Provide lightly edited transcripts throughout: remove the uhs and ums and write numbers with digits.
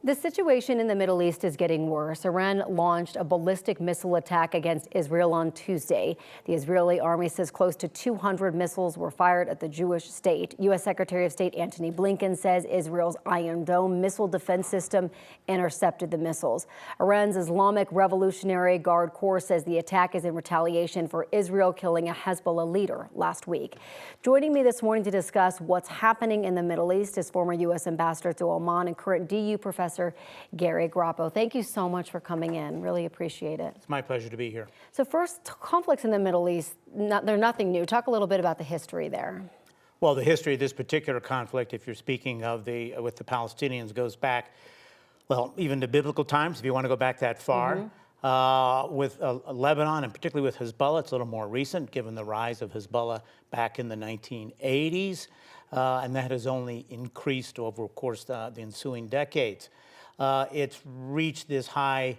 The situation in the Middle East is getting worse. Iran launched a ballistic missile attack against Israel on Tuesday. The Israeli army says close to 200 missiles were fired at the Jewish state. U.S. Secretary of State Antony Blinken says Israel's Iron Dome missile defense system intercepted the missiles. Iran's Islamic Revolutionary Guard Corps says the attack is in retaliation for Israel killing a Hezbollah leader last week. Joining me this morning to discuss what's happening in the Middle East is former U.S. Ambassador to Oman and current DU Professor Gary Grappo. Thank you so much for coming in. Really appreciate it. It's my pleasure to be here. So first, conflicts in the Middle East, they're nothing new. Talk a little bit about the history there. Well, the history of this particular conflict, if you're speaking of with the Palestinians, goes back, well, even to biblical times, if you want to go back that far. With Lebanon, and particularly with Hezbollah, it's a little more recent, given the rise of Hezbollah back in the 1980s. And that has only increased over, of course, the ensuing decades. It's reached this high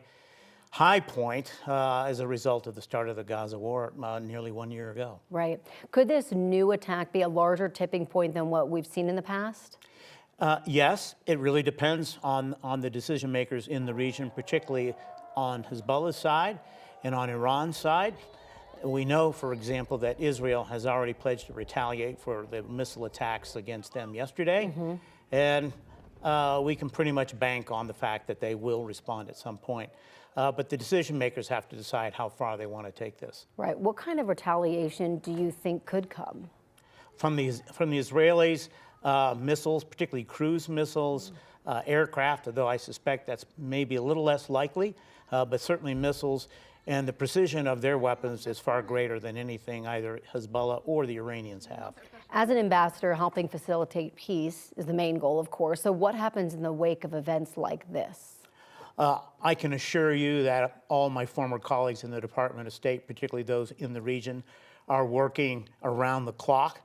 point as a result of the start of the Gaza war nearly 1 year ago. Right. Could this new attack be a larger tipping point than what we've seen in the past? Yes, it really depends on the decision makers in the region, particularly on Hezbollah's side and on Iran's side. We know, for example, that Israel has already pledged to retaliate for the missile attacks against them yesterday. And we can pretty much bank on the fact that they will respond at some point. But the decision makers have to decide how far they want to take this. Right. What kind of retaliation do you think could come? From the Israelis, missiles, particularly cruise missiles, aircraft, although I suspect that's maybe a little less likely, but certainly missiles. And the precision of their weapons is far greater than anything either Hezbollah or the Iranians have. As an ambassador, helping facilitate peace is the main goal, of course. So what happens in the wake of events like this? I can assure you that all my former colleagues in the Department of State, particularly those in the region, are working around the clock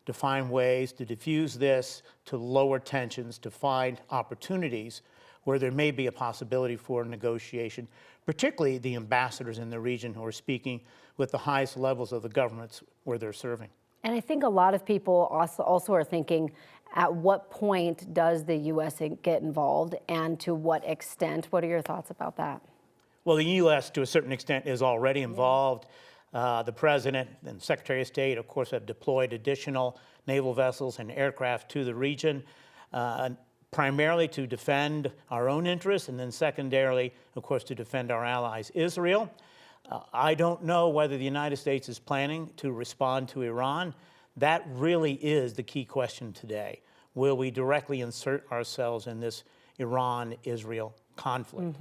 to find ways to diffuse this, to lower tensions, to find opportunities where there may be a possibility for negotiation, particularly the ambassadors in the region who are speaking with the highest levels of the governments where they're serving. And I think a lot of people also are thinking, at what point does the U.S. get involved and to what extent? What are your thoughts about that? Well, the U.S. to a certain extent is already involved. The President and Secretary of State, of course, have deployed additional naval vessels and aircraft to the region, primarily to defend our own interests, and then secondarily, of course, to defend our allies, Israel. I don't know whether the United States is planning to respond to Iran. That really is the key question today. Will we directly insert ourselves in this Iran-Israel conflict?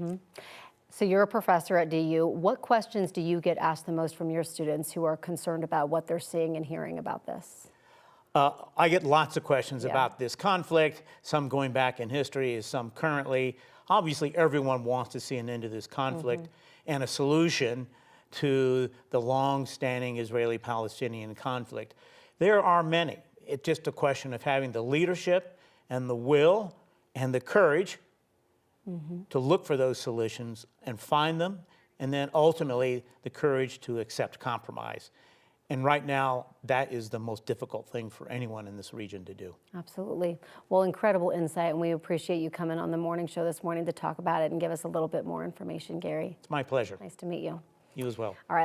So you're a professor at DU. What questions do you get asked the most from your students who are concerned about what they're seeing and hearing about this? I get lots of questions about this conflict, some going back in history, some currently. Obviously, everyone wants to see an end to this conflict and a solution to the long-standing Israeli-Palestinian conflict. There are many. It's just a question of having the leadership and the will and the courage to look for those solutions and find them, and then ultimately the courage to accept compromise. And right now, that is the most difficult thing for anyone in this region to do. Absolutely. Well, incredible insight, and we appreciate you coming on the morning show this morning to talk about it and give us a little bit more information, Gary. It's my pleasure. Nice to meet you. You as well. All right.